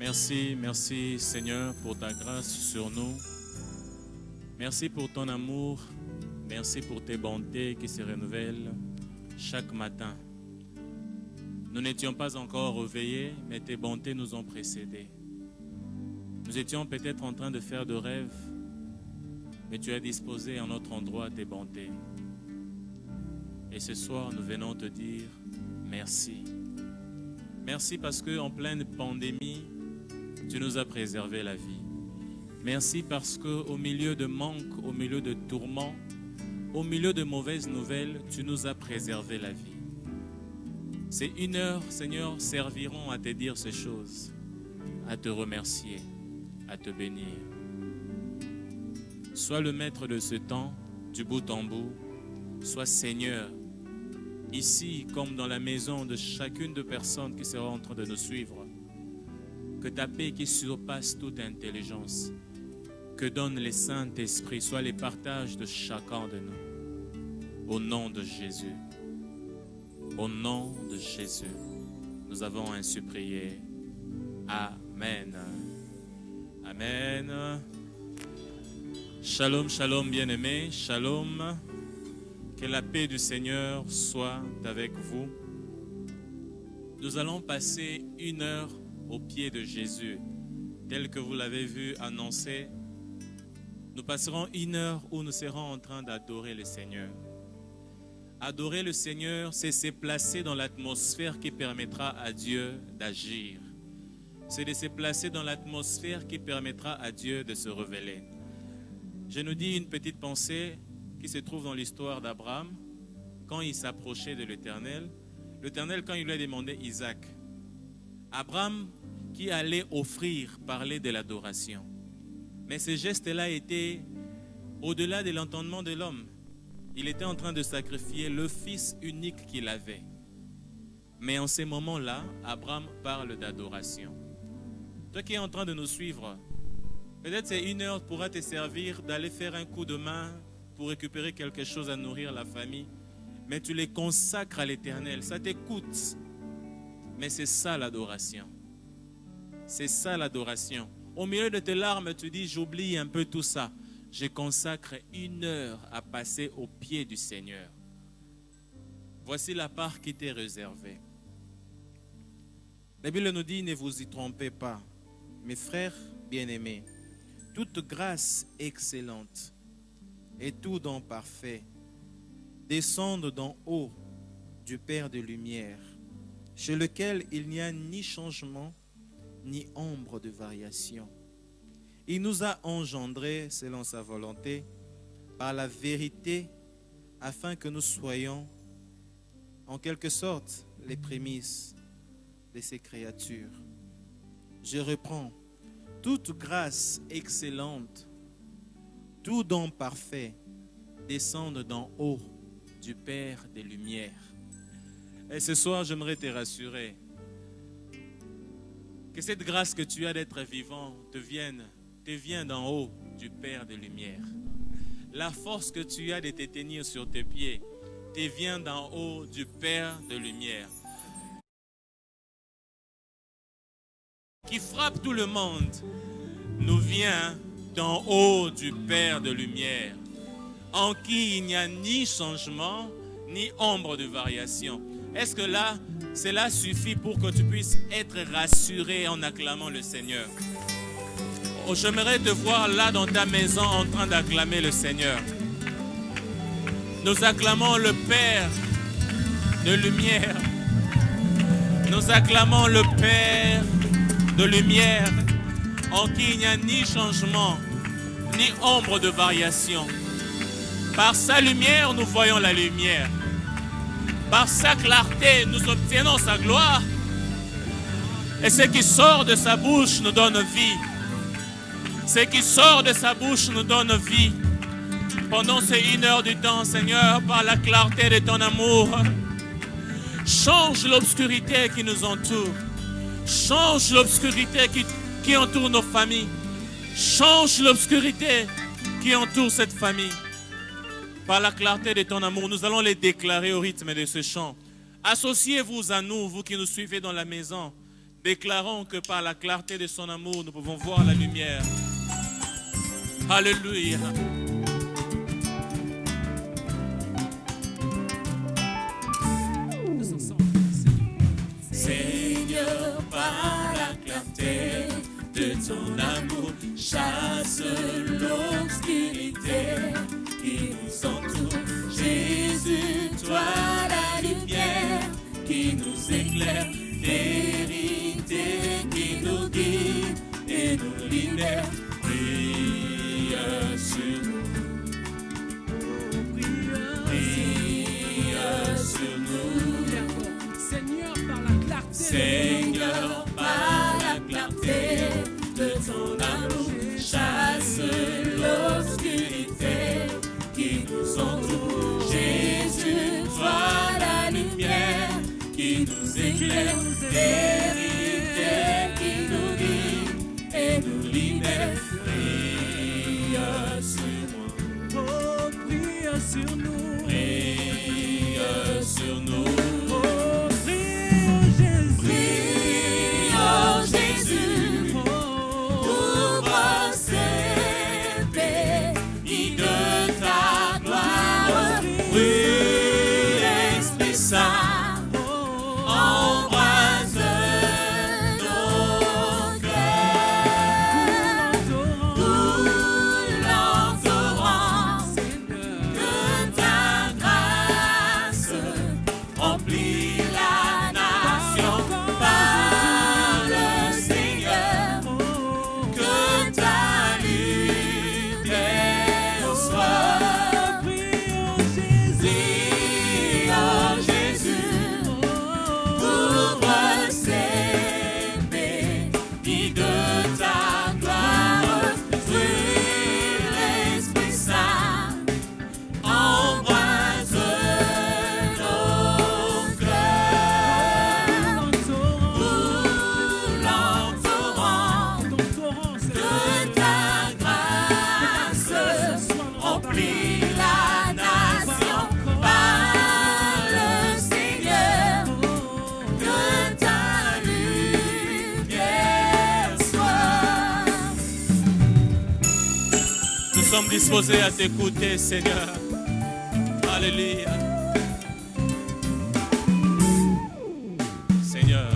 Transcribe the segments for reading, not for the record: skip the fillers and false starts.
Merci Seigneur pour ta grâce sur nous. Merci pour ton amour. Merci pour tes bontés qui se renouvellent chaque matin. Nous n'étions pas encore réveillés, mais tes bontés nous ont précédés. Nous étions peut-être en train de faire de rêves, mais tu as disposé à notre endroit tes bontés. Et ce soir, nous venons te dire merci. Merci parce qu'en pleine pandémie, tu nous as préservé la vie. Merci parce qu'au milieu de manques, au milieu de tourments, au milieu de mauvaises nouvelles, tu nous as préservé la vie. Ces 1 heure, Seigneur, serviront à te dire ces choses, à te remercier, à te bénir. Sois le maître de ce temps, du bout en bout. Sois Seigneur, ici comme dans la maison de chacune des personnes qui seront en train de nous suivre. Que ta paix qui surpasse toute intelligence, que donne le Saint-Esprit, soit les partages de chacun de nous. Au nom de Jésus. Au nom de Jésus, nous avons ainsi prié. Amen. Amen. Shalom, shalom, bien-aimés. Shalom. Que la paix du Seigneur soit avec vous. Nous allons passer 1 heure au pied de Jésus, tel que vous l'avez vu annoncé. Nous passerons 1 heure où nous serons en train d'adorer le Seigneur. Adorer le Seigneur, c'est se placer dans l'atmosphère qui permettra à Dieu d'agir. C'est de se placer dans l'atmosphère qui permettra à Dieu de se révéler. Je nous dis une petite pensée qui se trouve dans l'histoire d'Abraham. Quand il s'approchait de l'Éternel, l'Éternel, quand il lui a demandé Isaac, Abraham qui allait offrir, parlait de l'adoration. Mais ce geste-là était au-delà de l'entendement de l'homme. Il était en train de sacrifier le fils unique qu'il avait. Mais en ces moments-là, Abraham parle d'adoration. Toi qui es en train de nous suivre, peut-être c'est 1 heure pourra te servir d'aller faire un coup de main pour récupérer quelque chose à nourrir la famille. Mais tu les consacres à l'Éternel. Ça t'écoute. Mais c'est ça l'adoration. C'est ça l'adoration. Au milieu de tes larmes, tu dis, j'oublie un peu tout ça. Je consacre 1 heure à passer au pied du Seigneur. Voici la part qui t'est réservée. La Bible nous dit, ne vous y trompez pas, mes frères bien-aimés. Toute grâce excellente et tout don parfait descendent d'en haut du Père de lumière, chez lequel il n'y a ni changement, ni ombre de variation. Il nous a engendrés selon sa volonté par la vérité afin que nous soyons en quelque sorte les prémices de ses créatures. Je reprends. Toute grâce excellente, tout don parfait descendent d'en haut du Père des Lumières. Et ce soir, j'aimerais te rassurer que cette grâce que tu as d'être vivant te vient d'en haut du Père des Lumières. La force que tu as de te tenir sur tes pieds te vient d'en haut du Père de Lumière. Qui frappe tout le monde nous vient d'en haut du Père de Lumière, en qui il n'y a ni changement, ni ombre de variation. Est-ce que là, cela suffit pour que tu puisses être rassuré en acclamant le Seigneur? Oh, j'aimerais te voir là dans ta maison en train d'acclamer le Seigneur. Nous acclamons le Père de lumière. Nous acclamons le Père de lumière, en qui il n'y a ni changement, ni ombre de variation. Par sa lumière, nous voyons la lumière. Par sa clarté, nous obtenons sa gloire. Et ce qui sort de sa bouche nous donne vie. Ce qui sort de sa bouche nous donne vie. Pendant ces 1 heure du temps, Seigneur, par la clarté de ton amour, change l'obscurité qui nous entoure. Change l'obscurité qui entoure nos familles. Change l'obscurité qui entoure cette famille. Par la clarté de ton amour, nous allons les déclarer au rythme de ce chant. Associez-vous à nous, vous qui nous suivez dans la maison. Déclarons que par la clarté de son amour, nous pouvons voir la lumière. Alléluia. Seigneur, par la clarté de ton amour, chasse l'obscurité qui nous entoure. Jésus, toi la lumière qui nous éclaire, vérité qui nous guide et nous libère. Brille sur nous, brille sur nous. Seigneur, par la clarté, Seigneur, par la clarté de ton amour, chasse l'obscurité qui nous entoure. Jésus, toi la lumière qui nous éclaire, vérité qui nous guide et nous libère. Brille sur moi, oh, brille sur nous, brille sur nous. Nous sommes disposés à t'écouter, Seigneur. Alléluia. Seigneur,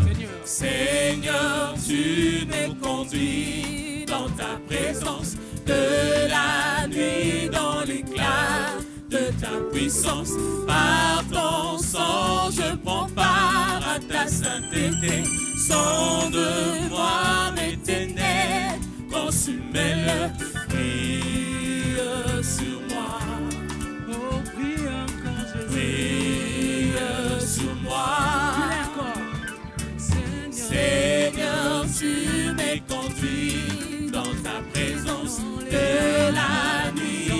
Seigneur, tu nous conduis dans ta présence, de la nuit dans l'éclat de ta puissance. Par ton sang, je prends part à ta sainteté. Sonde-moi mes ténèbres, consume-les. Brille sur moi, oh, brille encore, Jésus, brille sur moi. Seigneur, Seigneur, tu m'es conduit dans ta présence, de la nuit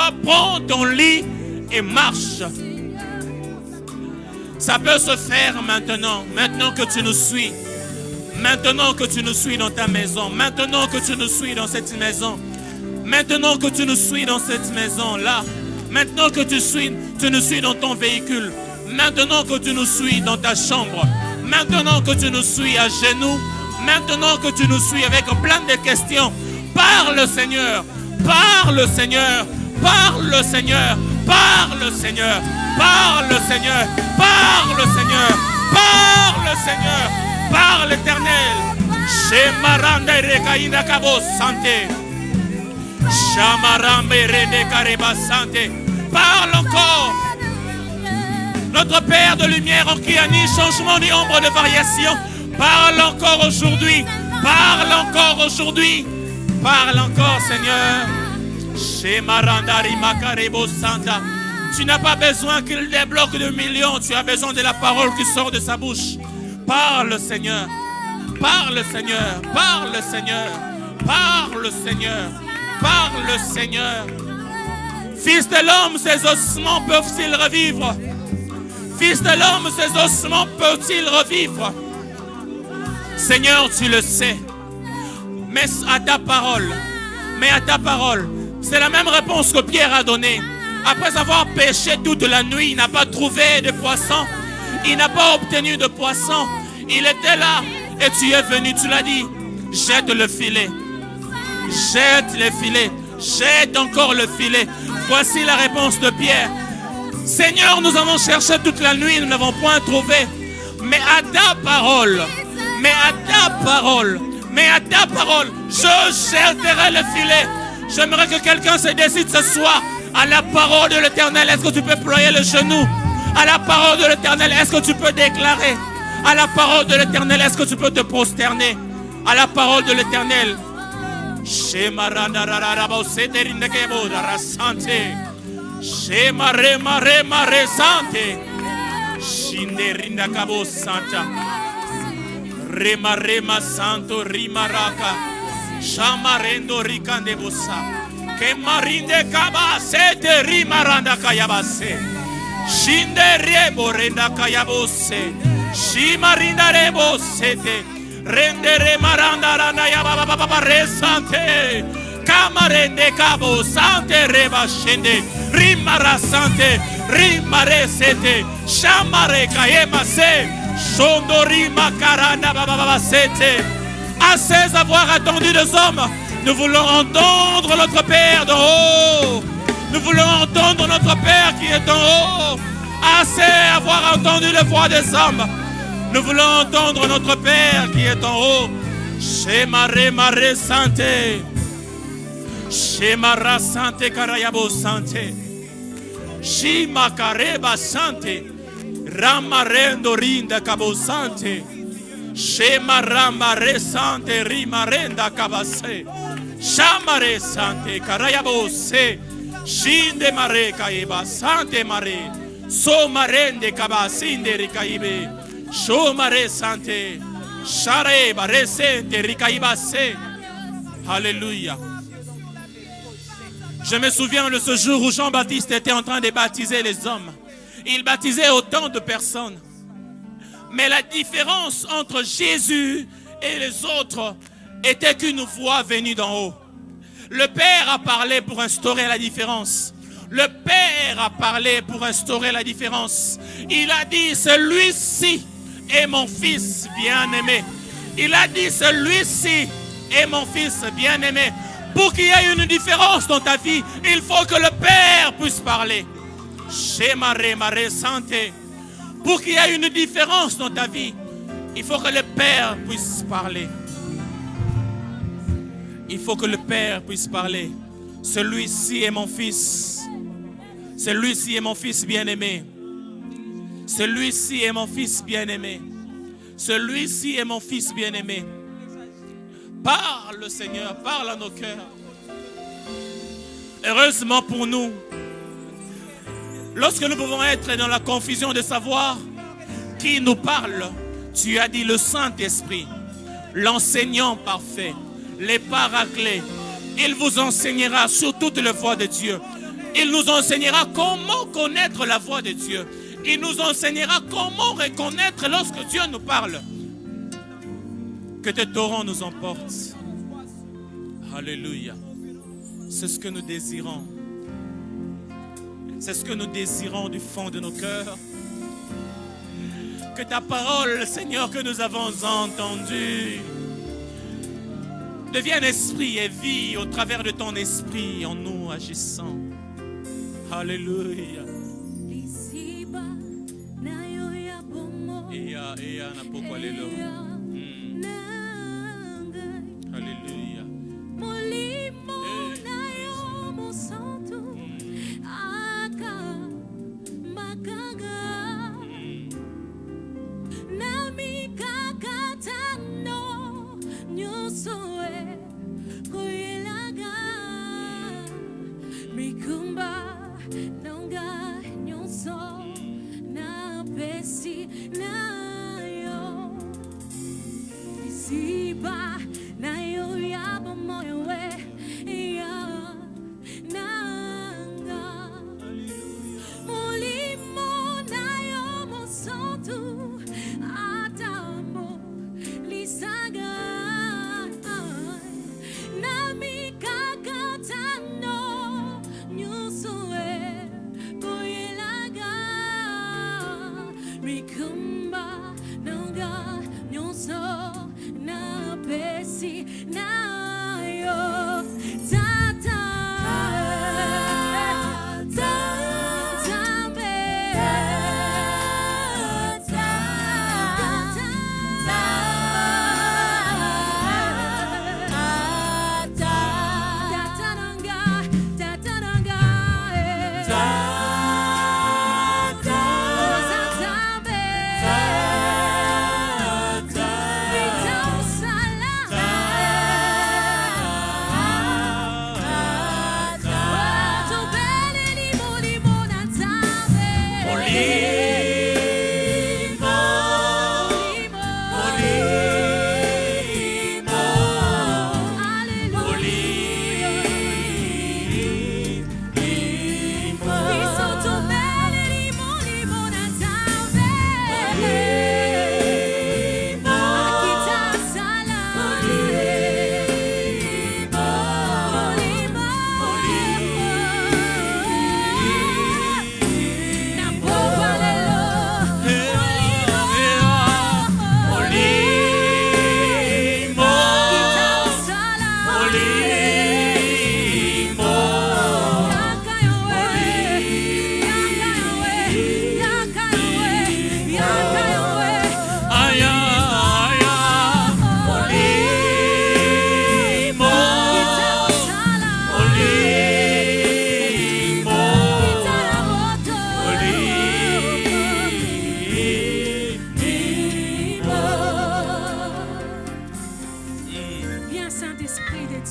toi, prends ton lit et marche. Ça peut se faire maintenant que tu nous suis. Maintenant que tu nous suis dans ta maison. Maintenant que tu nous suis dans cette maison. Maintenant que tu nous suis dans cette maison-là. Maintenant que tu nous suis dans ton véhicule. Maintenant que tu nous suis dans ta chambre. Maintenant que tu nous suis à genoux. Maintenant que tu nous suis avec plein de questions. Parle, Seigneur. Parle, Seigneur. Parle, Seigneur. Parle, Seigneur. Parle, Seigneur. Parle, Seigneur. Parle, Seigneur. Parle, Éternel. Shemarande rekaina kabo santé. Shamarambe rede kareba santé. Parle encore. Notre Père de lumière en qui a ni changement ni ombre de variation. Parle encore aujourd'hui. Parle encore aujourd'hui. Parle encore, Seigneur. Shemarandari makarebo santa. Tu n'as pas besoin qu'il débloque de millions. Tu as besoin de la parole qui sort de sa bouche. Parle, Seigneur. Parle, Seigneur. Parle, Seigneur. Parle, Seigneur. Parle, Seigneur. Fils de l'homme, ces ossements peuvent-ils revivre? Fils de l'homme, ces ossements peuvent-ils revivre? Seigneur, tu le sais. Mais à ta parole. Mais à ta parole. C'est la même réponse que Pierre a donnée. Après avoir pêché toute la nuit, il n'a pas trouvé de poisson. Il n'a pas obtenu de poisson. Il était là et tu es venu, tu l'as dit. Jette le filet. Jette le filet. Jette encore le filet. Voici la réponse de Pierre. Seigneur, nous avons cherché toute la nuit, nous n'avons point trouvé. Mais à ta parole, mais à ta parole, mais à ta parole, je jetterai le filet. J'aimerais que quelqu'un se décide ce soir à la parole de l'Éternel. Est-ce que tu peux ployer le genou? À la parole de l'Éternel, est-ce que tu peux déclarer? À la parole de l'Éternel, est-ce que tu peux te prosterner? À la parole de l'Éternel. Rema santo rimaraka. Shamarendo rikandebusa. Que marinde kaba sete rimaranda kayabase. Shinde rebo renda kayabose. Shimarinda rebo sete. Rende remaranda randa yababa resante. Kamarende kabo sante reba shende. Rimara sante. Rimare sete. Shamare kayemase. Shondori makaranda baba sete. Assez avoir attendu des hommes. Nous voulons entendre notre Père d'en haut. Nous voulons entendre notre Père qui est en haut. Assez avoir entendu la voix des hommes. Nous voulons entendre notre Père qui est en haut. Shemare mare sante. Shemara sante karayabo sante. Shimakareba sante. Ramarendo rinda kabo sante. Shemaramba resante rimarenda kabase. Shamare sante karayabose. Shinde mare kaiba sante mare. So marende kabasinde rikaibe. Shomare sante. Shareba resente rikaibase. Alléluia. Je me souviens de ce jour où Jean-Baptiste était en train de baptiser les hommes. Il baptisait autant de personnes. Mais la différence entre Jésus et les autres était qu'une voix venue d'en haut. Le Père a parlé pour instaurer la différence. Le Père a parlé pour instaurer la différence. Il a dit, celui-ci est mon fils bien-aimé. Il a dit, celui-ci est mon fils bien-aimé. Pour qu'il y ait une différence dans ta vie, il faut que le Père puisse parler. Pour qu'il y ait une différence dans ta vie, il faut que le Père puisse parler. Il faut que le Père puisse parler. Celui-ci est mon fils. Celui-ci est mon fils bien-aimé. Celui-ci est mon fils bien-aimé. Celui-ci est mon fils bien-aimé. Parle, Seigneur, parle à nos cœurs. Heureusement pour nous, lorsque nous pouvons être dans la confusion de savoir qui nous parle, tu as dit le Saint-Esprit, l'enseignant parfait, les paraclés. Il vous enseignera sur toutes les voies de Dieu. Il nous enseignera comment connaître la voix de Dieu. Il nous enseignera comment reconnaître lorsque Dieu nous parle. Que tes torrents nous emportent. Alléluia. C'est ce que nous désirons. C'est ce que nous désirons du fond de nos cœurs. Que ta parole, Seigneur, que nous avons entendue, devienne esprit et vie au travers de ton esprit en nous agissant. Alléluia. Ea na pokwa lelo. Alléluia.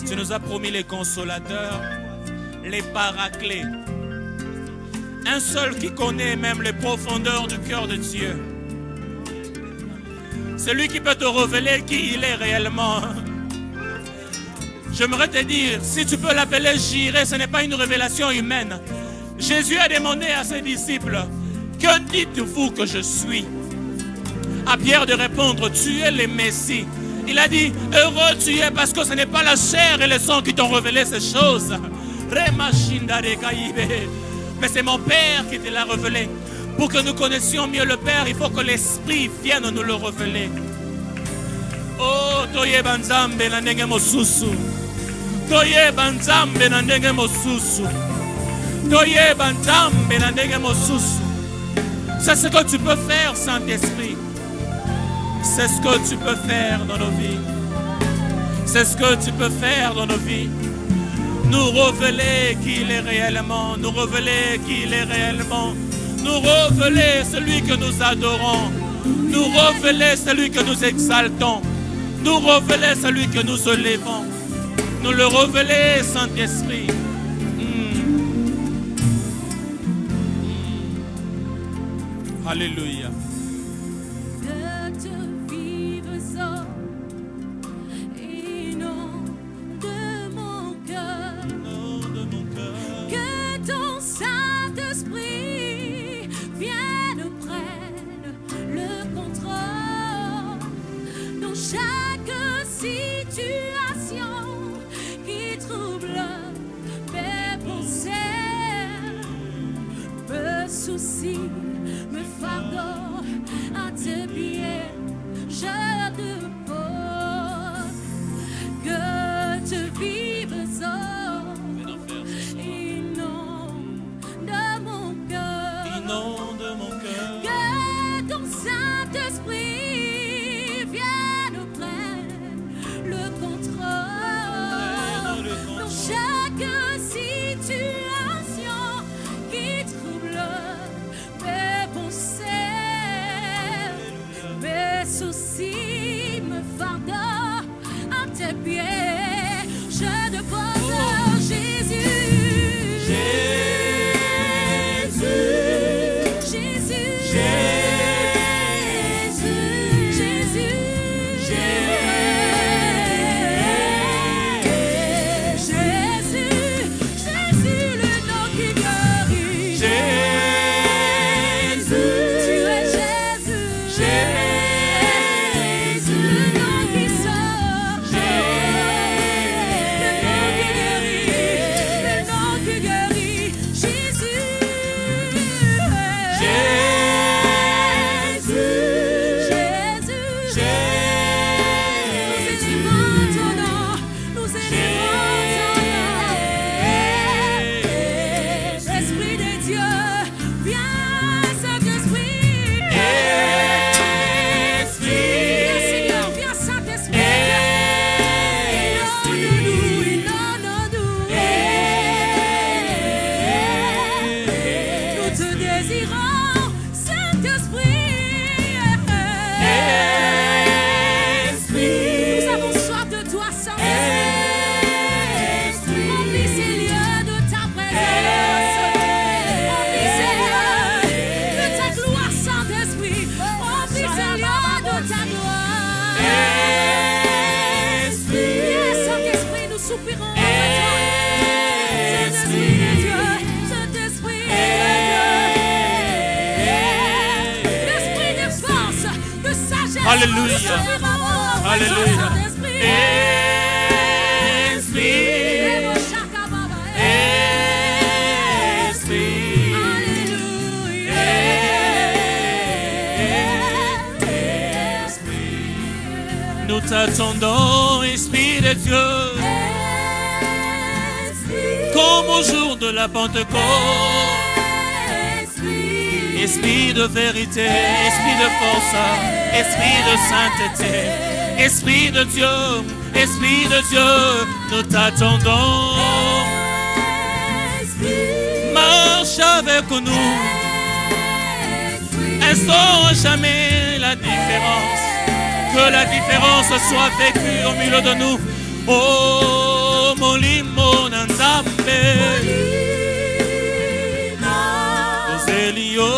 Tu nous as promis les consolateurs, les paraclés. Un seul qui connaît même les profondeurs du cœur de Dieu. Celui qui peut te révéler qui il est réellement. J'aimerais te dire, si tu peux l'appeler Jireh, ce n'est pas une révélation humaine. Jésus a demandé à ses disciples, que dites-vous que je suis? À Pierre de répondre, tu es le Messie. Il a dit, heureux tu es parce que ce n'est pas la chair et le sang qui t'ont révélé ces choses. Mais c'est mon Père qui te l'a révélé. Pour que nous connaissions mieux le Père, il faut que l'Esprit vienne nous le révéler. Oh, toye banzambe na ndenge mosusu. Toye banzambe na ndenge mosusu. Toye banzambe na ndenge mosusu. C'est ce que tu peux faire, Saint-Esprit. C'est ce que tu peux faire dans nos vies. C'est ce que tu peux faire dans nos vies. Nous révéler qui il est réellement. Nous révéler qui il est réellement. Nous révéler celui que nous adorons. Nous révéler celui que nous exaltons. Nous révéler celui que nous élevons. Nous le révéler, Saint-Esprit. Alléluia. Que ton chaque situation qui trouble mes pensées, me soucie, me fardeau à tes pieds, je dépose que tu vives inonde mon cœur, Inonde mon cœur. que ton Saint-Esprit vienne prendre le contrôle dans chaque situation qui trouble mes pensées, mes soucis, me fardeau à tes pieds, je dépose Jésus. Alléluia. Alléluia. Nous t'attendons, Esprit de Dieu, comme au jour de la Pentecôte. Esprit de vérité, esprit de force, esprit de sainteté, esprit de Dieu, nous t'attendons. Marche avec nous, instaure jamais la différence, que la différence soit vécue au milieu de nous. Oh, mon limo nandambe, Elio,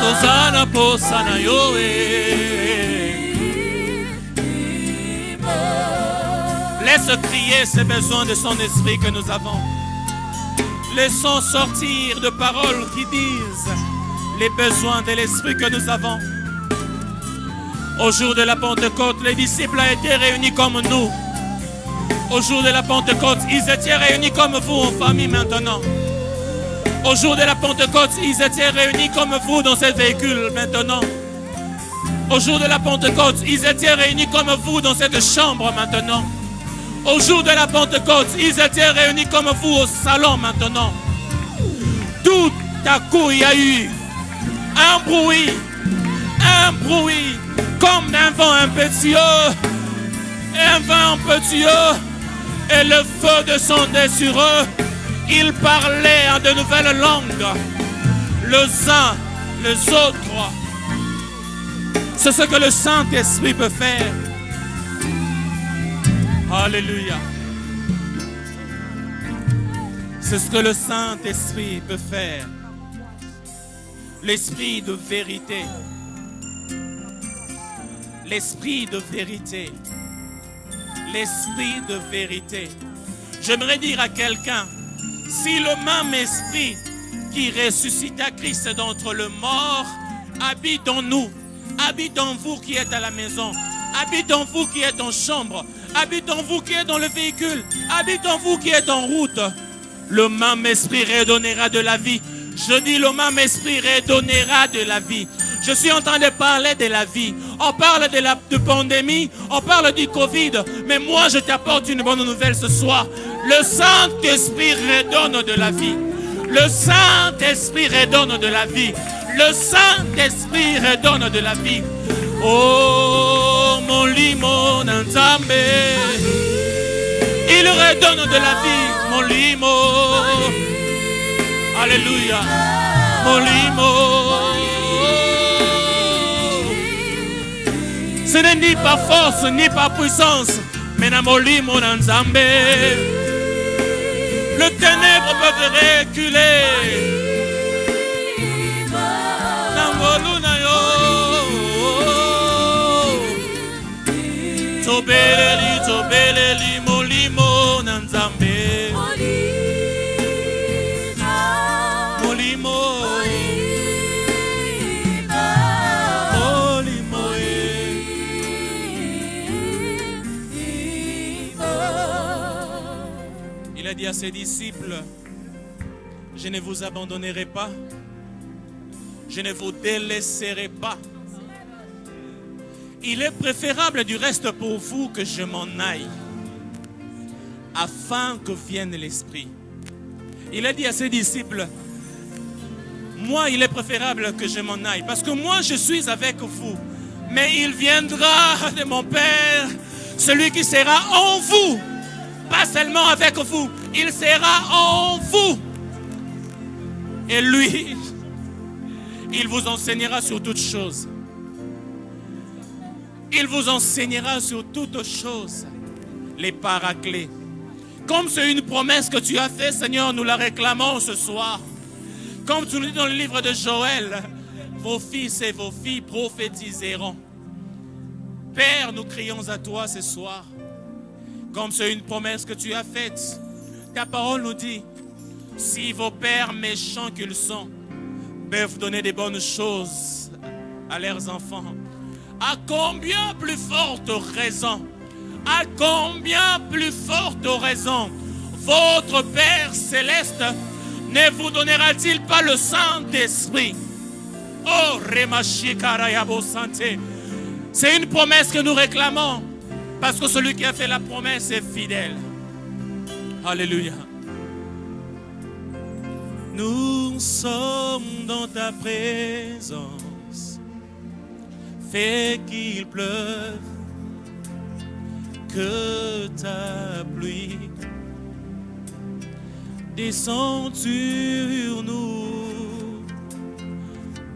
Tosana posana yoe. Laisse crier ces besoins de son esprit que nous avons. Laissons sortir de paroles qui disent les besoins de l'esprit que nous avons. Au jour de la Pentecôte, les disciples ont été réunis comme nous. Au jour de la Pentecôte, ils étaient réunis comme vous en famille maintenant. Au jour de la Pentecôte, ils étaient réunis comme vous dans ce véhicule maintenant. Au jour de la Pentecôte, ils étaient réunis comme vous dans cette chambre maintenant. Au jour de la Pentecôte, ils étaient réunis comme vous au salon maintenant. Tout à coup, il y a eu un bruit comme d'un vent impétueux, un vent impétueux, et le feu descendait sur eux. Ils parlaient en de nouvelles langues, les uns, les autres. C'est ce que le Saint-Esprit peut faire. Alléluia. C'est ce que le Saint-Esprit peut faire. L'esprit de vérité. L'esprit de vérité. L'esprit de vérité. J'aimerais dire à quelqu'un, si le même esprit qui ressuscita Christ d'entre les morts habite en nous, Habite en vous qui êtes à la maison. Habite en vous qui êtes en chambre. Habite en vous qui êtes dans le véhicule. Habite en vous qui êtes en route. Le même esprit redonnera de la vie. Je dis le même esprit redonnera de la vie. Je suis en train de parler de la vie. On parle de la pandémie, on parle du Covid. Mais moi, je t'apporte une bonne nouvelle ce soir. Le Saint-Esprit redonne de la vie. Le Saint-Esprit redonne de la vie. Le Saint-Esprit redonne de la vie. Oh, mon limo Nzambe. Il redonne de la vie, mon limo. Alléluia. Mon limo. Ce n'est ni par force, ni par puissance, mais dans mon limo Nzambe. Le ténèbre peut reculer. Tobeleli, tobeleli, molimo Nzambe. Molimo. Molimo. Il a dit à ses disciples, je ne vous abandonnerai pas, je ne vous délaisserai pas. Il est préférable du reste pour vous que je m'en aille, afin que vienne l'Esprit. Il a dit à ses disciples, moi il est préférable que je m'en aille, parce que moi je suis avec vous, mais il viendra de mon Père, celui qui sera en vous, pas seulement avec vous, il sera en vous. Et lui, il vous enseignera sur toutes choses. Il vous enseignera sur toutes choses, les paraclés. Comme c'est une promesse que tu as faite, Seigneur, nous la réclamons ce soir. Comme tu nous dis dans le livre de Joël, vos fils et vos filles prophétiseront. Père, nous crions à toi ce soir. Comme c'est une promesse que tu as faite, ta parole nous dit, si vos pères méchants qu'ils sont peuvent donner des bonnes choses à leurs enfants, à combien plus forte raison, à combien plus forte raison, votre Père Céleste ne vous donnera-t-il pas le Saint-Esprit? Oh, Remashikarayabo Santé. C'est une promesse que nous réclamons, parce que celui qui a fait la promesse est fidèle. Alléluia. Nous sommes dans ta présence. Fais qu'il pleuve, que ta pluie descende sur nous.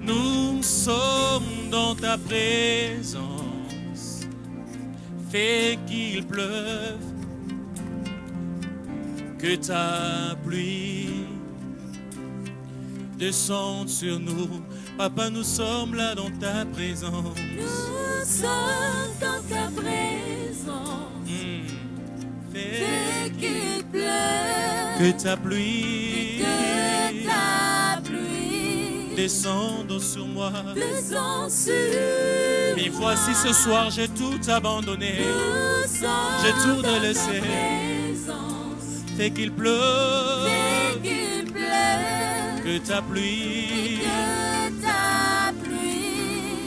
Nous sommes dans ta présence. Fais qu'il pleuve, que ta pluie descende sur nous. Papa, nous sommes là dans ta présence. Nous sommes dans ta présence. Fais qu'il pleuve, que ta pluie, descende sur moi. Descend sur Et voici ce soir, j'ai tout abandonné. J'ai tout délaissé. Fais qu'il pleuve, que ta pluie,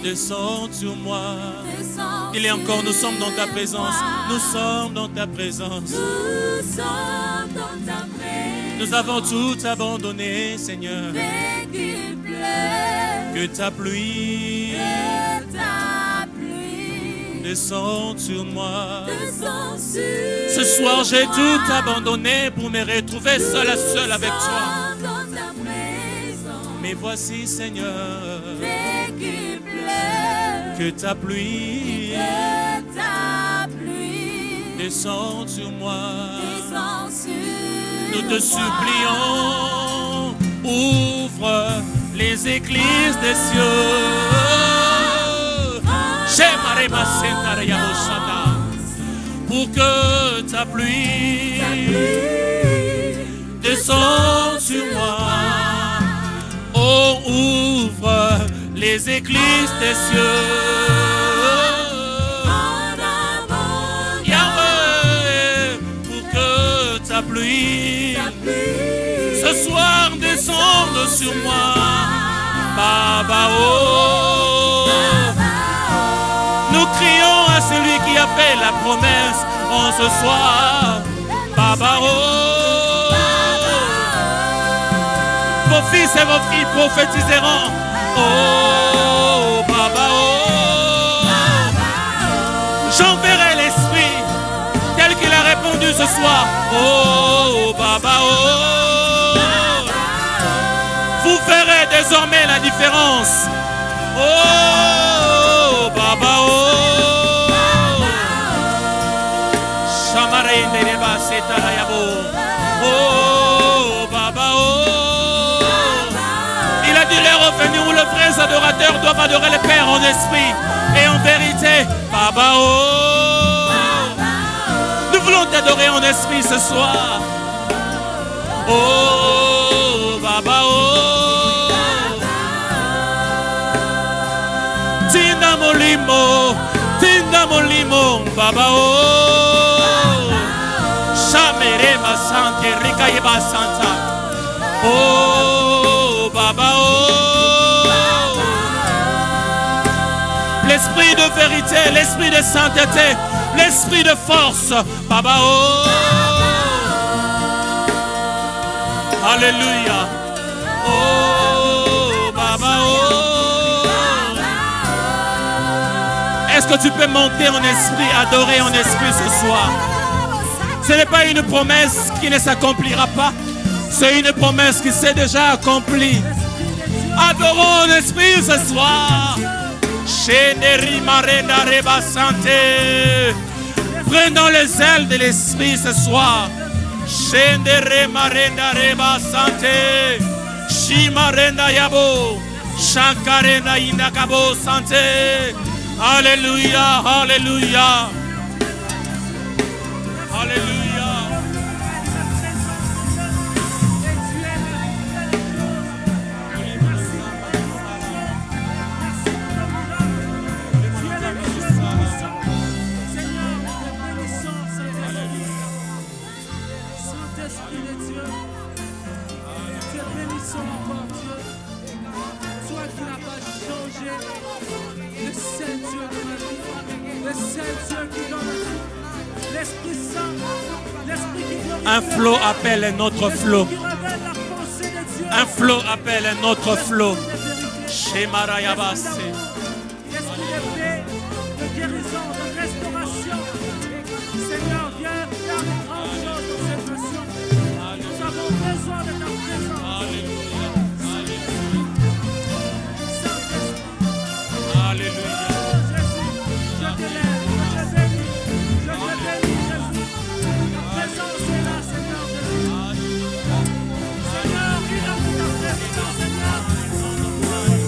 descende sur moi. Il est encore, nous sommes dans ta présence. Nous sommes dans ta présence. Nous avons tout abandonné, Seigneur. Que ta pluie, descende sur moi. Ce soir, j'ai tout abandonné pour me retrouver seul à seul avec toi. Mais voici, Seigneur, que ta pluie, descende sur moi. Nous te supplions, ouvre les églises des cieux. Pour que ta pluie descende sur moi. Oh, ouvre les églises des cieux. Yahweh, pour que ta pluie ce soir descende sur moi. Baba oh. Nous crions à celui qui a fait la promesse en ce soir. Baba oh. Vos fils et vos filles prophétiseront. Oh Baba oh. J'enverrai l'esprit tel qu'il a répondu ce soir. Oh Baba oh. Vous verrez désormais la différence. Oh Baba oh. Shamaré Nereba Setarayabo. Oh Baba oh. Il a dit l'heure est venue où les vrais adorateurs doivent adorer le Père en esprit et en vérité. Baba oh. Nous voulons t'adorer en esprit ce soir. Oh Baba oh. Tinda molimo Baba oh. Shamere basante rikaye basanta. Oh Baba oh. L'esprit de vérité, l'esprit de sainteté, l'esprit de force. Baba oh. Alléluia. Oh Baba oh. Est-ce que tu peux monter en esprit, adorer en esprit ce soir? Ce n'est pas une promesse qui ne s'accomplira pas. C'est une promesse qui s'est déjà accomplie. Adorons en esprit ce soir. Prenons les ailes de l'esprit ce soir. Shendere marenda reba sante. Shimarenda yabo. Shankarenda inakabo sante. Alléluia, alléluia. Alléluia. Saint-Esprit de Dieu, te bénissons encore Dieu. Toi qui n'as pas changé, le seul Dieu de ma vie, le seul Dieu qui donne la vie, l'Esprit Saint, l'Esprit qui glorifie. Un flot appelle un autre flot. Qui révèle la pensée de Dieu. Un flot appelle un autre flot. Shemarayabase. L'Esprit de paix, de guérison, de restauration. Seigneur, viens faire de grandes choses dans cette nation. Nous avons besoin de ta présence. Saint-Esprit. Alléluia. Jésus, je te lève, je te bénis, Jésus. Ta présence est là, Seigneur Jésus. Seigneur, inonde ta présence, Seigneur.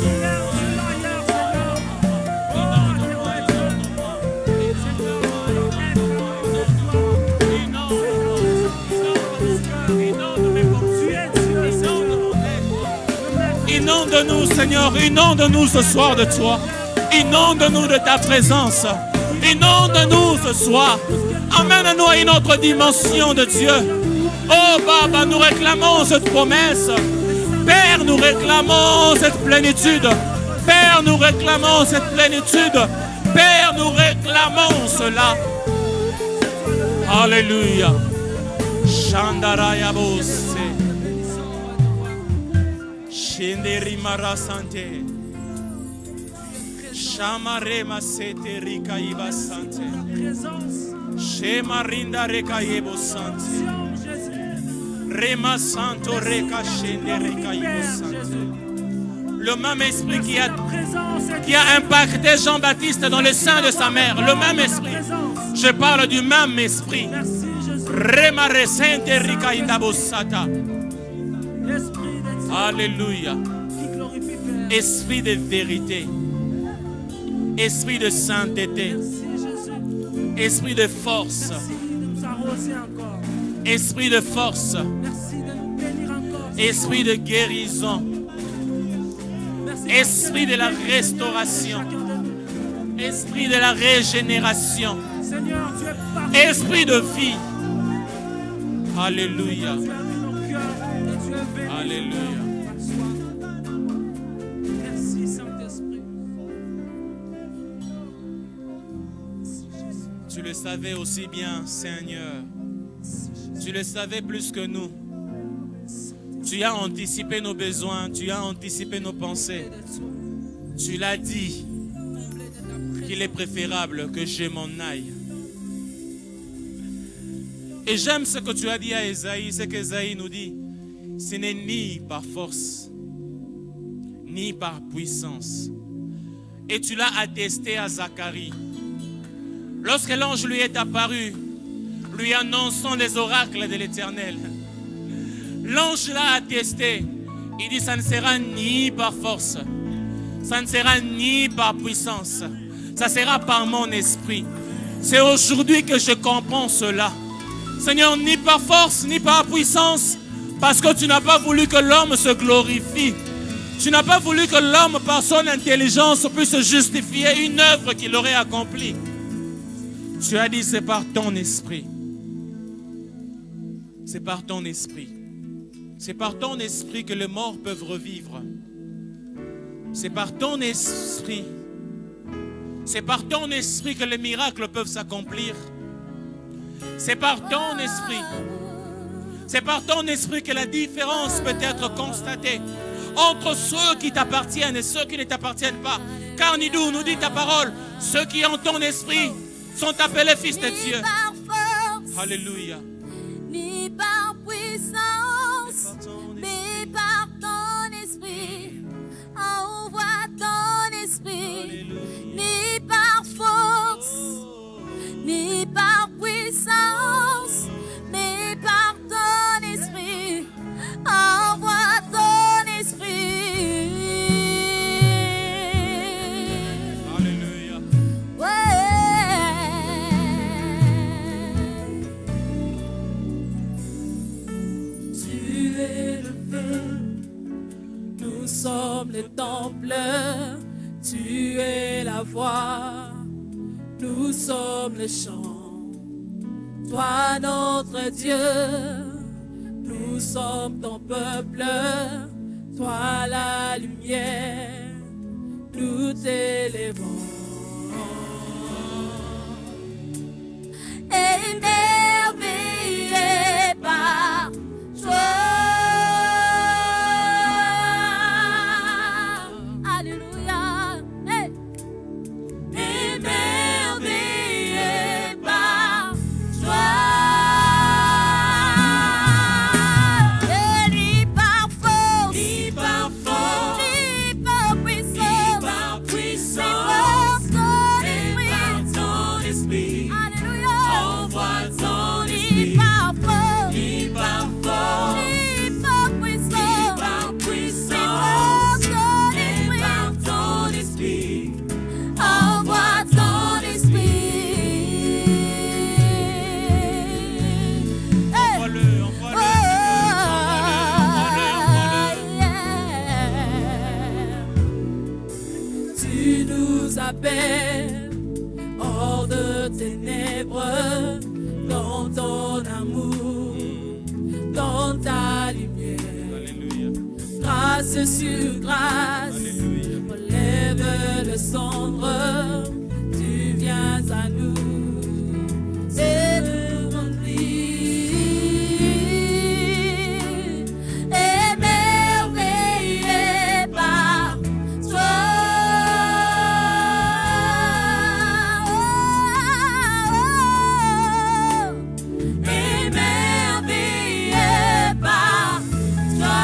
Hier, tu l'as hier, Seigneur. Oh, Dieu est Dieu. Seigneur, inonde-nous, Seigneur, inonde-nous ce soir de toi. Inonde-nous de ta présence. Inonde-nous ce soir. Amène-nous à une autre dimension de Dieu. Oh Baba, nous réclamons cette promesse. Père, nous réclamons cette plénitude. Père, nous réclamons cette plénitude. Père, nous réclamons cela. Alléluia. Shandaraya Bose. Shenderi Marasante. Shamare Masete Rika Iba Sante. Shemarinda Reka Yebo Sante. Rema Santo Reka Shende Reka Yebo Sante. Le même esprit qui a impacté Jean-Baptiste dans le sein de sa mère. Le même esprit. Je parle du même esprit. Rema Resente Rika Indabo Sata. Alléluia. Esprit de vérité. Esprit de sainteté. Esprit de force. Esprit de force. Esprit de guérison. Esprit de la restauration. Esprit de la régénération. Seigneur, tu es partout. Esprit de vie. Alléluia. Tu as vu nos cœurs et tu es béni. Alléluia. Merci, Saint-Esprit. Tu le savais aussi bien, Seigneur. Tu le savais plus que nous. Tu as anticipé nos besoins, tu as anticipé nos pensées. Tu l'as dit qu'il est préférable que je m'en aille. Et j'aime ce que tu as dit à Esaïe, ce qu'Esaïe nous dit. Ce n'est ni par force, ni par puissance. Et tu l'as attesté à Zacharie. Lorsque l'ange lui est apparu, lui annonçant les oracles de l'Éternel, l'ange l'a attesté. Il dit, ça ne sera ni par force, ça ne sera ni par puissance, ça sera par mon esprit. C'est aujourd'hui que je comprends cela. Seigneur, ni par force, ni par puissance, parce que tu n'as pas voulu que l'homme se glorifie. Tu n'as pas voulu que l'homme, par son intelligence, puisse justifier une œuvre qu'il aurait accomplie. Tu as dit, c'est par ton esprit. C'est par ton esprit. C'est par ton esprit que les morts peuvent revivre. C'est par ton esprit. C'est par ton esprit que les miracles peuvent s'accomplir. C'est par ton esprit. C'est par ton esprit que la différence peut être constatée entre ceux qui t'appartiennent et ceux qui ne t'appartiennent pas. Car nous dit ta parole, ceux qui ont ton esprit sont appelés fils de Dieu. Alléluia. Ni par puissance, mais par ton esprit. Envoie ton esprit. Ni par force, ni par puissance, mais par ton esprit. Envoie ton esprit. Alléluia. Tu es le feu, nous sommes le temple. Tu es la voix, nous sommes le chant. Toi notre Dieu, nous sommes ton peuple. Toi la lumière, nous t'élèvons. Émerveillé par toi. Alléluia. Hey. Émerveillé par toi. Et ni par force, ni par force, ni par puissance, ni par puissance, mais par ton esprit. Alléluia. Envoie ton esprit. Ni par force, ni par force, ni par puissance, mais par ton esprit. Envoie ton esprit. Hey. Envoie-le, envoie-le, Seigneur, envoie-le, envoie-le. Tu nous appelles hors de ténèbres, dans ton amour, dans ta lumière. Alléluia. Grâce sur grâce, Alléluia. relève le cendre, tu viens à nous. Et nous remplis, émerveillés par toi. Émerveillés par toi.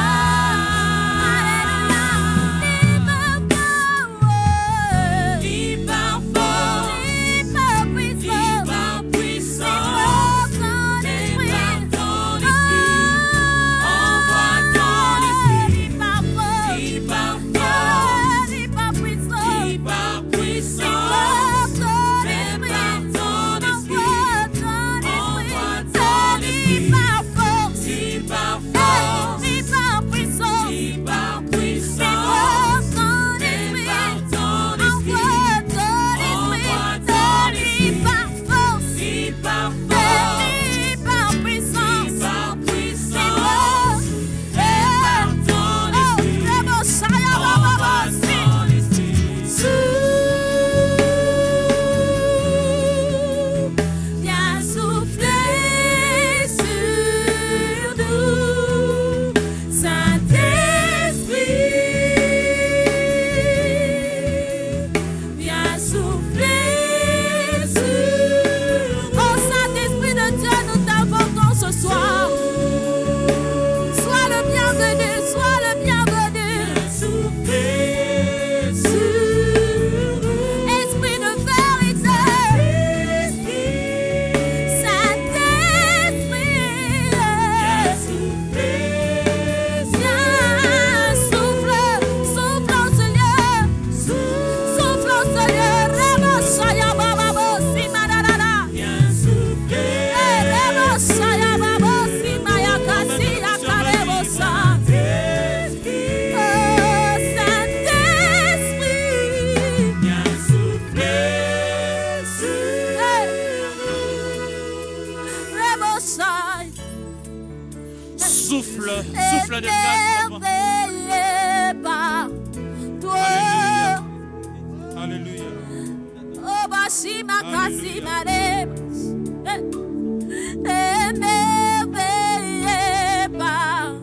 Émerveillé par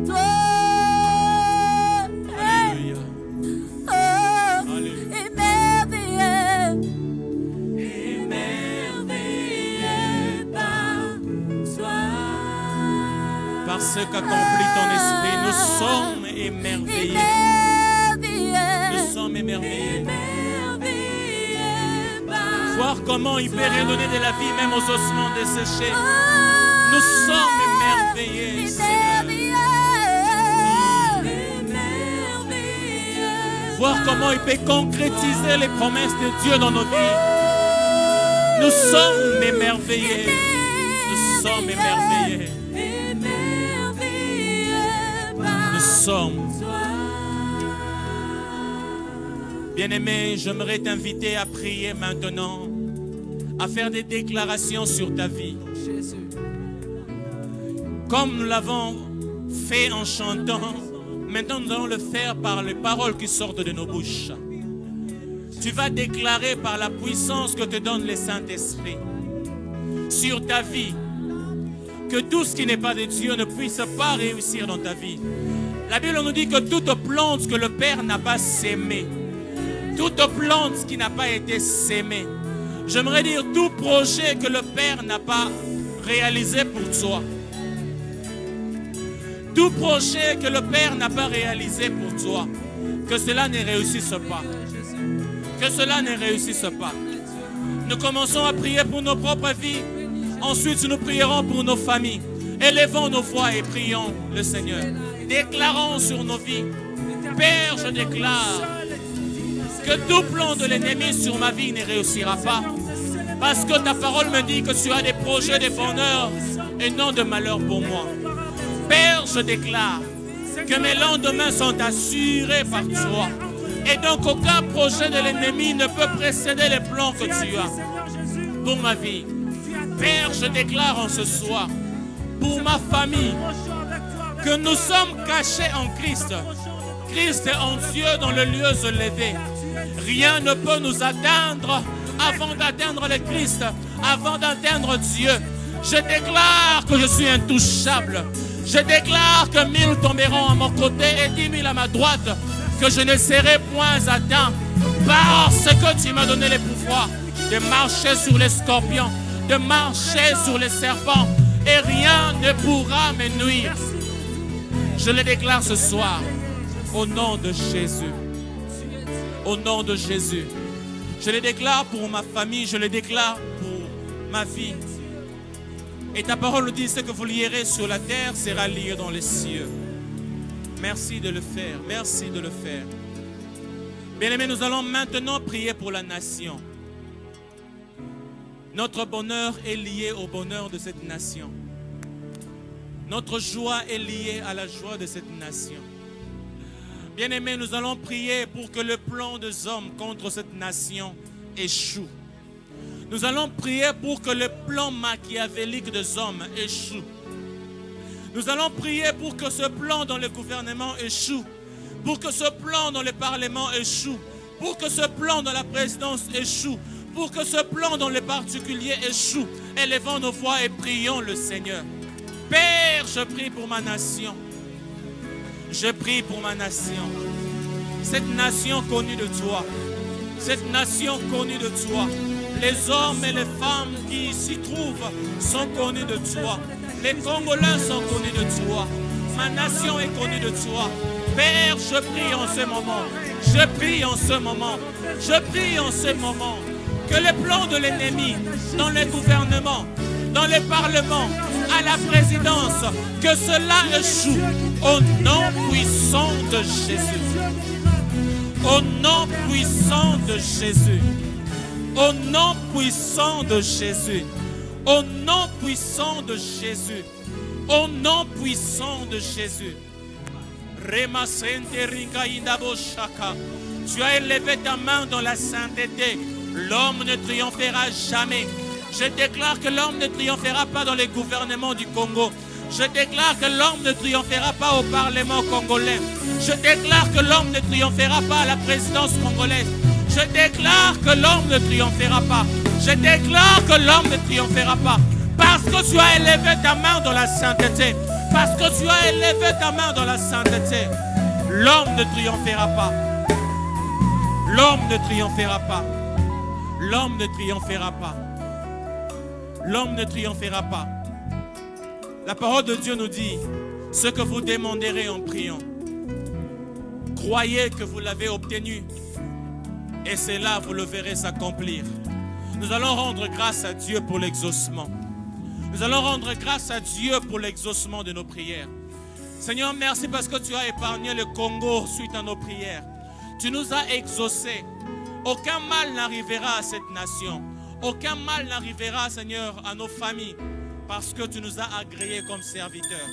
toi. Alléluia. Oh, Alléluia. émerveillé par toi. Parce qu'accomplit ton esprit, nous sommes émerveillés. Nous sommes émerveillés. Voir comment il peut redonner de la vie même aux ossements desséchés. Nous sommes émerveillés, Seigneur. Voir comment il peut concrétiser les promesses de Dieu dans nos vies. Nous sommes émerveillés. Nous sommes émerveillés. Nous sommes. Bien-aimé, j'aimerais t'inviter à prier maintenant, à faire des déclarations sur ta vie. Comme nous l'avons fait en chantant, maintenant nous allons le faire par les paroles qui sortent de nos bouches. Tu vas déclarer par la puissance que te donne le Saint-Esprit sur ta vie que tout ce qui n'est pas de Dieu ne puisse pas réussir dans ta vie. La Bible nous dit que toute plante que le Père n'a pas sémée, toute plante qui n'a pas été sémée, j'aimerais dire tout projet que le Père n'a pas réalisé pour toi, tout projet que le Père n'a pas réalisé pour toi, que cela ne réussisse pas. Que cela ne réussisse pas. Nous commençons à prier pour nos propres vies. Ensuite, nous prierons pour nos familles. Élevons nos voix et prions le Seigneur. Déclarons sur nos vies. Père, je déclare que tout plan de l'ennemi sur ma vie ne réussira pas. Parce que ta parole me dit que tu as des projets de bonheur et non de malheur pour moi. Père, je déclare que mes lendemains sont assurés par toi. Et donc aucun projet de l'ennemi ne peut précéder les plans que tu as pour ma vie. Père, je déclare en ce soir, pour ma famille, que nous sommes cachés en Christ. Christ est en Dieu dans le lieu élevé. Rien ne peut nous atteindre avant d'atteindre le Christ, avant d'atteindre Dieu. Je déclare que je suis intouchable. Je déclare que 1000 tomberont à mon côté et 10 000 à ma droite, que je ne serai point atteint parce que tu m'as donné le pouvoir de marcher sur les scorpions, de marcher sur les serpents et rien ne pourra me nuire. Je le déclare ce soir au nom de Jésus. Au nom de Jésus. Je le déclare pour ma famille, je le déclare pour ma vie. Et ta parole nous dit, ce que vous lierez sur la terre sera lié dans les cieux. Merci de le faire, merci de le faire. Bien-aimés, nous allons maintenant prier pour la nation. Notre bonheur est lié au bonheur de cette nation. Notre joie est liée à la joie de cette nation. Bien-aimés, nous allons prier pour que le plan des hommes contre cette nation échoue. Nous allons prier pour que le plan machiavélique des hommes échoue. Nous allons prier pour que ce plan dans le gouvernement échoue, pour que ce plan dans le parlement échoue, pour que ce plan dans la présidence échoue, pour que ce plan dans les particuliers échoue. Élevons nos voix et prions le Seigneur. Père, je prie pour ma nation. Je prie pour ma nation. Cette nation connue de toi. Cette nation connue de toi. Les hommes et les femmes qui s'y trouvent sont connus de toi. Les Congolais sont connus de toi. Ma nation est connue de toi. Père, je prie en ce moment. Je prie en ce moment. Je prie en ce moment que les plans de l'ennemi dans le gouvernement, dans le parlement, à la présidence, que cela échoue au nom puissant de Jésus. Au nom puissant de Jésus. Au nom puissant de Jésus. Au nom puissant de Jésus. Au nom puissant de Jésus. Tu as élevé ta main dans la sainteté. L'homme ne triomphera jamais. Je déclare que l'homme ne triomphera pas dans les gouvernements du Congo. Je déclare que l'homme ne triomphera pas au Parlement congolais. Je déclare que l'homme ne triomphera pas à la présidence congolaise. Je déclare que l'homme ne triomphera pas. Je déclare que l'homme ne triomphera pas. Parce que tu as élevé ta main dans la sainteté. Parce que tu as élevé ta main dans la sainteté. L'homme ne triomphera pas. L'homme ne triomphera pas. L'homme ne triomphera pas. L'homme ne triomphera pas. La parole de Dieu nous dit, ce que vous demanderez en priant, croyez que vous l'avez obtenu. Et c'est là vous le verrez s'accomplir. Nous allons rendre grâce à Dieu pour l'exaucement. Nous allons rendre grâce à Dieu pour l'exaucement de nos prières. Seigneur, merci parce que tu as épargné le Congo suite à nos prières. Tu nous as exaucés. Aucun mal n'arrivera à cette nation. Aucun mal n'arrivera, Seigneur, à nos familles. Parce que tu nous as agréés comme serviteurs.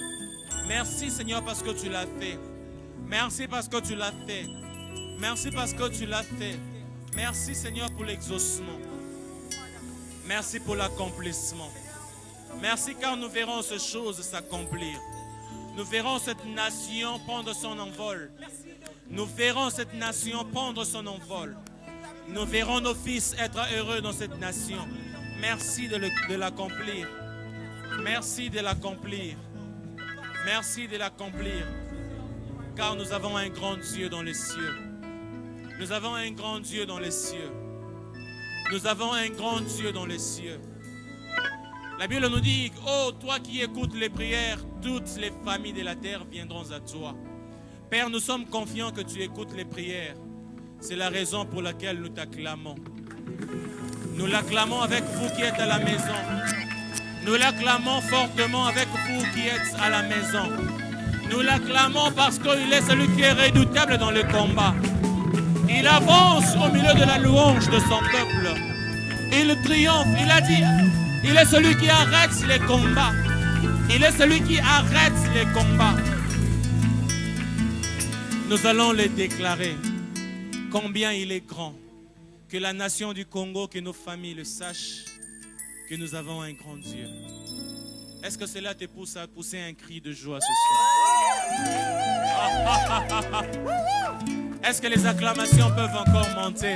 Merci, Seigneur, parce que tu l'as fait. Merci parce que tu l'as fait. Merci parce que tu l'as fait. Merci, Seigneur, pour l'exaucement. Merci pour l'accomplissement. Merci car nous verrons ces choses s'accomplir. Nous verrons cette nation prendre son envol. Nous verrons cette nation prendre son envol. Nous verrons nos fils être heureux dans cette nation. Merci de l'accomplir. Merci de l'accomplir. Merci de l'accomplir. Car nous avons un grand Dieu dans les cieux. Nous avons un grand Dieu dans les cieux. Nous avons un grand Dieu dans les cieux. La Bible nous dit, oh, toi qui écoutes les prières, toutes les familles de la terre viendront à toi. Père, nous sommes confiants que tu écoutes les prières. C'est la raison pour laquelle nous t'acclamons. Nous l'acclamons avec vous qui êtes à la maison. Nous l'acclamons fortement avec vous qui êtes à la maison. Nous l'acclamons parce qu'il est celui qui est redoutable dans le combat. Il avance au milieu de la louange de son peuple. Il triomphe. Il a dit, il est celui qui arrête les combats. Il est celui qui arrête les combats. Nous allons les déclarer. Combien il est grand. Que la nation du Congo, que nos familles le sachent. Que nous avons un grand Dieu. Est-ce que cela te pousse à pousser un cri de joie ce soir? Est-ce que les acclamations peuvent encore monter?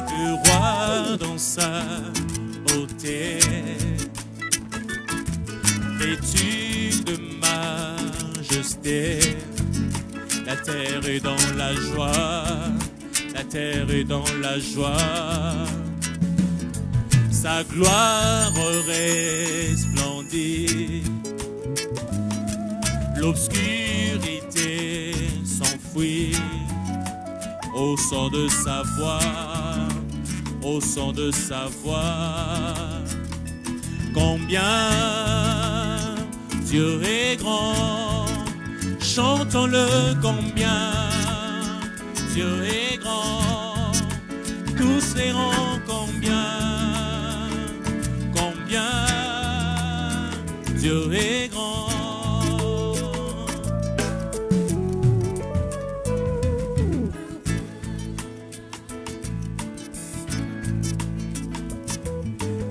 Le roi dans sa beauté, vêtu de majesté, la terre est dans la joie, la terre est dans la joie. Sa gloire resplendit, l'obscurité s'enfuit au son de sa voix, au son de sa voix. Combien Dieu est grand, chantons-le combien Dieu est grand, tous verront combien Dieu est grand.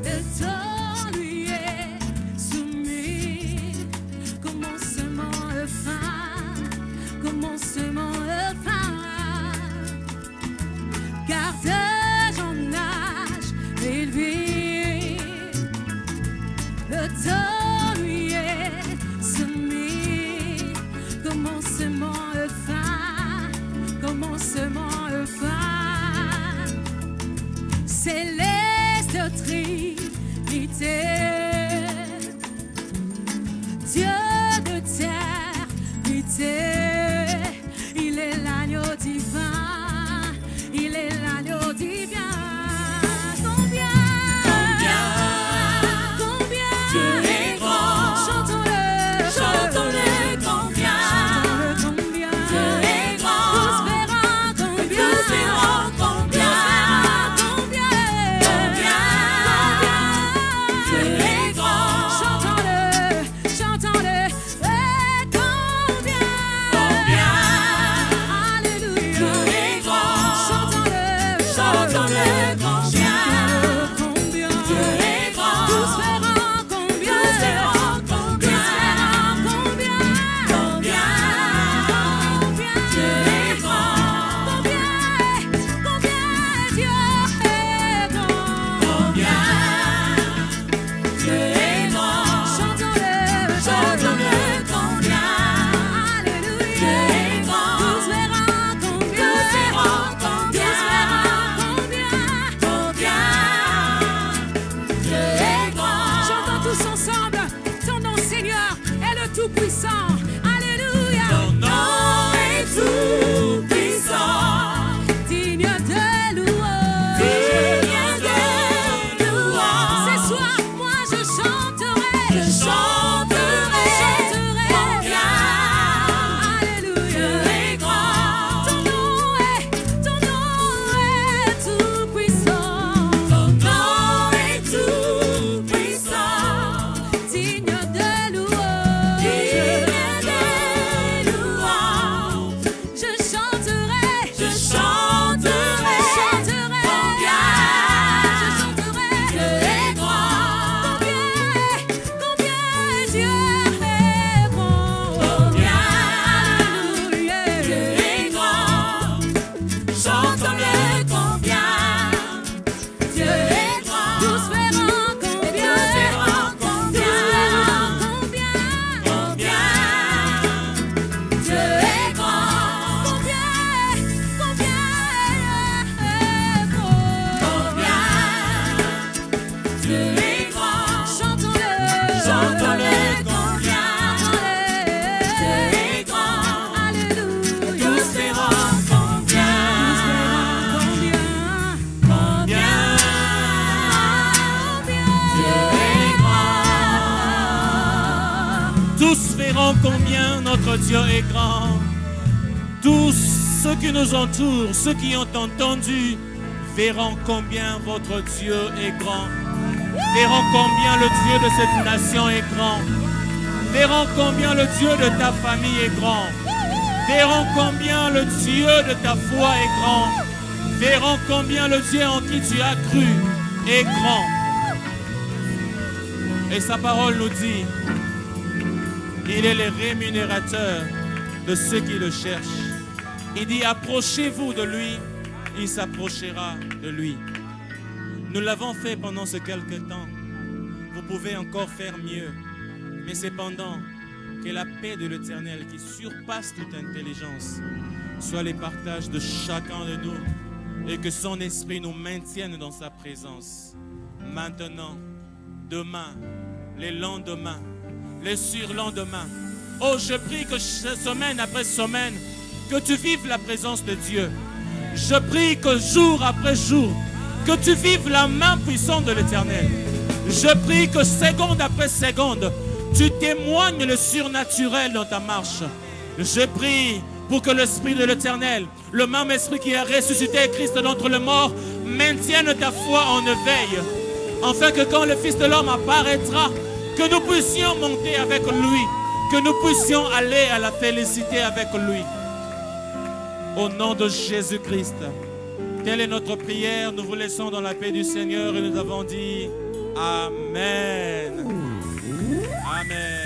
Le temps lui est soumis, commencement et fin, commencement et fin. Car de son âge élevé, le temps lui est soumis, commencement et fin, commencement et fin. Céleste Trinité, Dieu de éternité, il est l'agneau divin, il est l'agneau divin. Dieu est grand, chantons-le, chantons-le combien Dieu est grand, tous verront combien Dieu est grand, chantons-le, chantons-le. Combien notre Dieu est grand. Tous ceux qui nous entourent, ceux qui ont entendu, verront combien votre Dieu est grand. Verront combien le Dieu de cette nation est grand. Verront combien le Dieu de ta famille est grand. Verront combien le Dieu de ta foi est grand. Verront combien le Dieu en qui tu as cru est grand. Et sa parole nous dit, il est le rémunérateur de ceux qui le cherchent. Il dit, approchez-vous de lui, il s'approchera de lui. Nous l'avons fait pendant ce quelque temps. Vous pouvez encore faire mieux. Mais cependant, que la paix de l'Éternel qui surpasse toute intelligence soit les partages de chacun de nous et que son esprit nous maintienne dans sa présence. Maintenant, demain, les lendemains, les surlendemains. Oh, je prie que semaine après semaine, que tu vives la présence de Dieu. Je prie que jour après jour, que tu vives la main puissante de l'Éternel. Je prie que seconde après seconde, tu témoignes le surnaturel dans ta marche. Je prie pour que l'Esprit de l'Éternel, le même Esprit qui a ressuscité Christ d'entre les morts, maintienne ta foi en éveil, afin que quand le Fils de l'homme apparaîtra, que nous puissions monter avec lui, que nous puissions aller à la félicité avec lui. Au nom de Jésus-Christ, telle est notre prière. Nous vous laissons dans la paix du Seigneur et nous avons dit Amen. Amen.